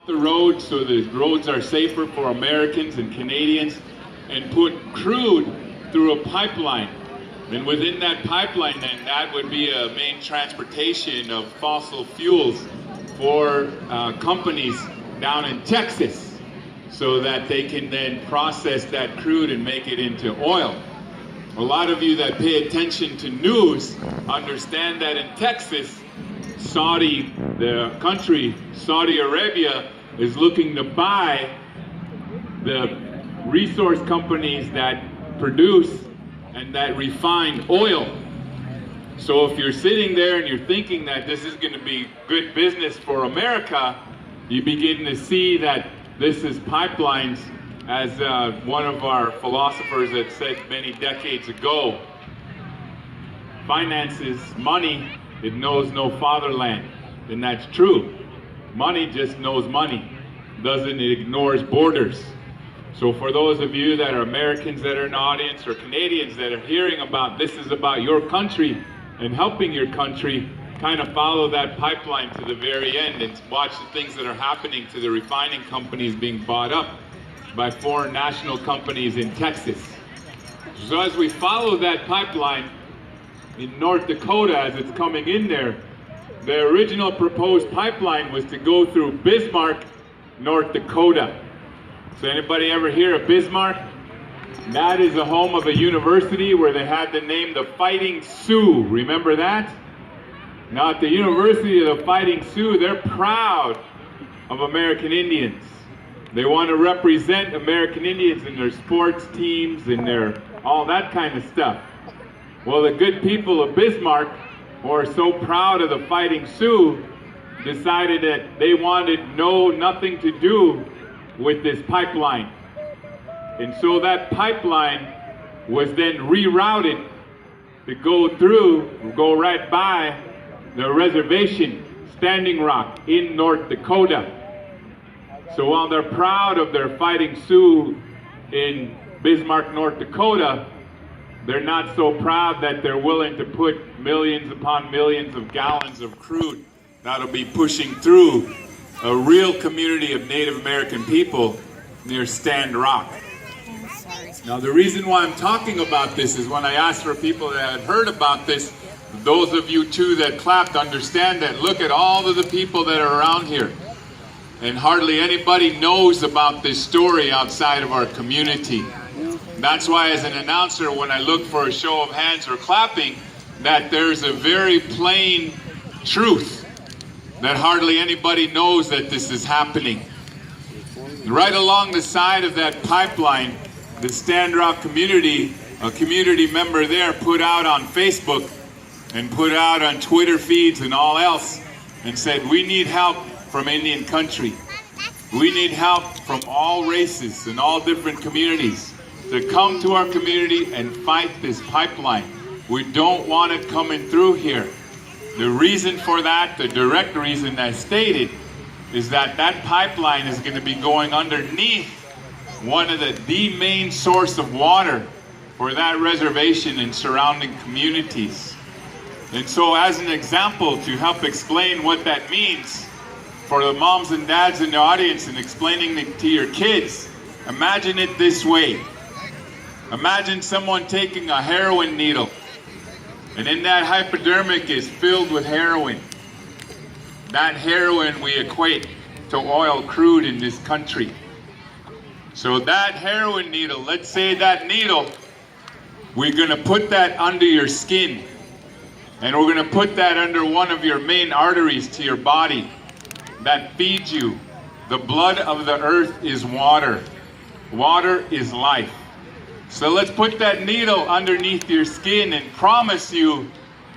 the roads so the roads are safer for Americans and Canadians, and put crude through a pipeline. And within that pipeline, then, that would be a main transportation of fossil fuels for companies down in Texas, so that they can then process that crude and make it into oil. A lot of you that pay attention to news understand that in Texas, the country, Saudi Arabia, is looking to buy the resource companies that produce and that refine oil. So if you're sitting there and you're thinking that this is going to be good business for America, you begin to see that this is pipelines, as one of our philosophers had said many decades ago. Finances, money, it knows no fatherland. And that's true. Money just knows money. It ignores borders. So for those of you that are Americans that are in the audience, or Canadians that are hearing about this is about your country and helping your country, kind of follow that pipeline to the very end and watch the things that are happening to the refining companies being bought up by foreign national companies in Texas. So as we follow that pipeline in North Dakota, as it's coming in there, the original proposed pipeline was to go through Bismarck, North Dakota. So anybody ever hear of Bismarck? That is the home of a university where they had the name the Fighting Sioux. Remember that? Now at the University of the Fighting Sioux, they're proud of American Indians. They want to represent American Indians in their sports teams and their all that kind of stuff. Well, the good people of Bismarck, who are so proud of the Fighting Sioux, decided that they wanted nothing to do with this pipeline. And so that pipeline was then rerouted to go right by the reservation, Standing Rock, in North Dakota. So while they're proud of their Fighting Sioux in Bismarck, North Dakota, they're not so proud that they're willing to put millions upon millions of gallons of crude that'll be pushing through a real community of Native American people near Stand Rock. Now the reason why I'm talking about this is when I asked for people that had heard about this, those of you too that clapped understand that look at all of the people that are around here. And hardly anybody knows about this story outside of our community. That's why as an announcer, when I look for a show of hands or clapping, that there's a very plain truth that hardly anybody knows that this is happening. Right along the side of that pipeline, the Stand Rock community, a community member there put out on Facebook and put out on Twitter feeds and all else and said, we need help from Indian country. We need help from all races and all different communities to come to our community and fight this pipeline. We don't want it coming through here. The reason for that, the direct reason as stated, is that that pipeline is going to be going underneath one of the main source of water for that reservation and surrounding communities. And so as an example to help explain what that means for the moms and dads in the audience and explaining it to your kids, imagine it this way. Imagine someone taking a heroin needle, and in that hypodermic is filled with heroin. That heroin we equate to oil crude in this country. So that heroin needle, let's say that needle, we're going to put that under your skin, and we're going to put that under one of your main arteries to your body that feeds you. The blood of the earth is water. Water is life. So let's put that needle underneath your skin and promise you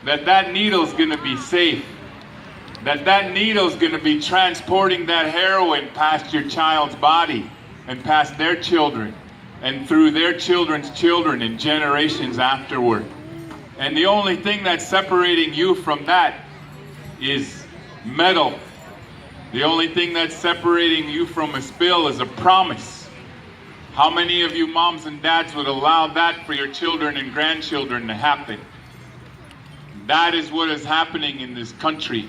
that that needle is going to be safe. That needle is going to be transporting that heroin past your child's body and past their children and through their children's children and generations afterward. And the only thing that's separating you from that is metal. The only thing that's separating you from a spill is a promise. How many of you moms and dads would allow that for your children and grandchildren to happen? That is what is happening in this country.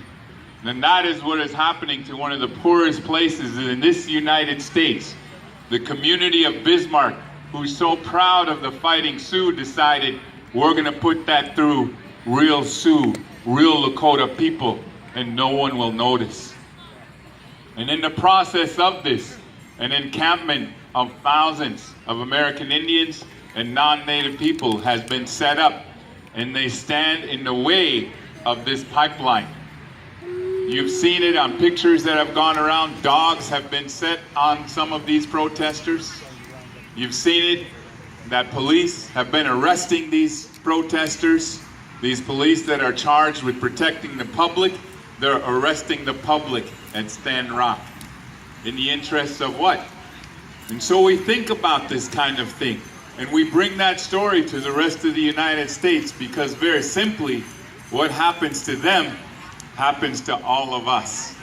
And that is what is happening to one of the poorest places in this United States. The community of Bismarck, who's so proud of the Fighting Sioux, decided we're going to put that through real Sioux, real Lakota people, and no one will notice. And in the process of this, an encampment of thousands of American Indians and non-native people has been set up, and they stand in the way of this pipeline. You've seen it on pictures that have gone around. Dogs have been set on some of these protesters. You've seen it that police have been arresting these protesters. These police that are charged with protecting the public, they're arresting the public at Stand Rock. In the interests of what? And so we think about this kind of thing, and we bring that story to the rest of the United States, because very simply, what happens to them happens to all of us.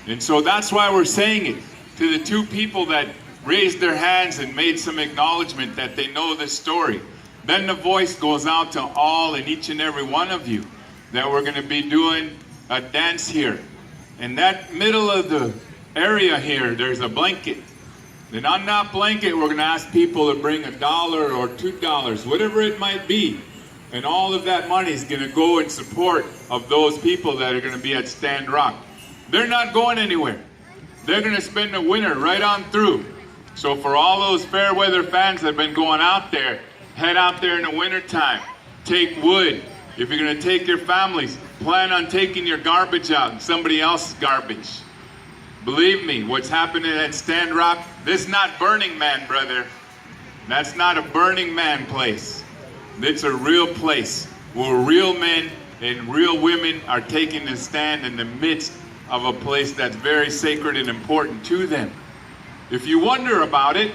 And so that's why we're saying it to the two people that raised their hands and made some acknowledgement that they know this story. Then the voice goes out to all and each and every one of you that we're going to be doing a dance here. In that middle of the area here, there's a blanket. And on that blanket, we're going to ask people to bring $1 or $2, whatever it might be. And all of that money is going to go in support of those people that are going to be at Stand Rock. They're not going anywhere. They're going to spend the winter right on through. So for all those fair weather fans that have been going out there, head out there in the winter time. Take wood. If you're going to take your families, plan on taking your garbage out and somebody else's garbage. Believe me, what's happening at Stand Rock, this is not Burning Man, brother. That's not a Burning Man place. It's a real place where real men and real women are taking a stand in the midst of a place that's very sacred and important to them. If you wonder about it,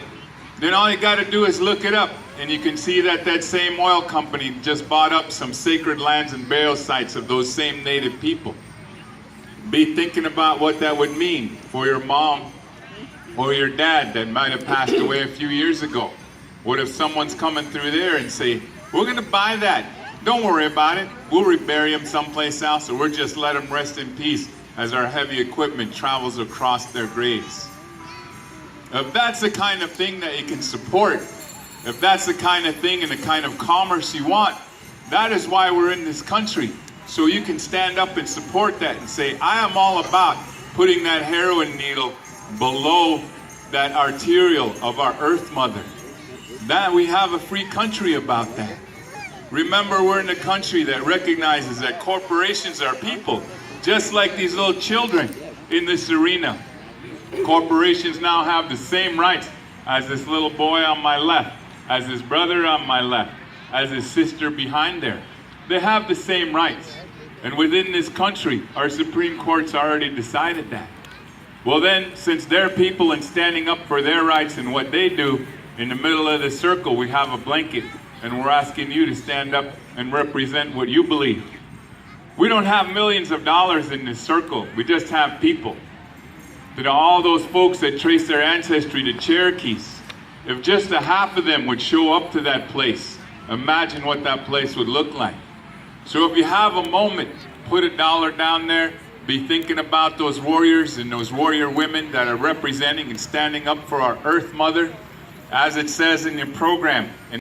then all you got to do is look it up, and you can see that that same oil company just bought up some sacred lands and burial sites of those same native people. Be thinking about what that would mean for your mom or your dad that might have passed away a few years ago. What if someone's coming through there and say, we're going to buy that. Don't worry about it. We'll rebury them someplace else, or we'll just let them rest in peace as our heavy equipment travels across their graves. If that's the kind of thing that you can support, if that's the kind of thing and the kind of commerce you want, that is why we're in this country. So you can stand up and support that and say, I am all about putting that heroin needle below that arterial of our Earth Mother. That we have a free country about that. Remember, we're in a country that recognizes that corporations are people, just like these little children in this arena. Corporations now have the same rights as this little boy on my left, as his brother on my left, as his sister behind there. They have the same rights. And within this country, our Supreme Court's already decided that. Well then, since they're people and standing up for their rights and what they do, in the middle of the circle we have a blanket, and we're asking you to stand up and represent what you believe. We don't have millions of dollars in this circle, we just have people. To all those folks that trace their ancestry to Cherokees, if just a half of them would show up to that place, imagine what that place would look like. So if you have a moment, put $1 down there, be thinking about those warriors and those warrior women that are representing and standing up for our Earth Mother, as it says in your program.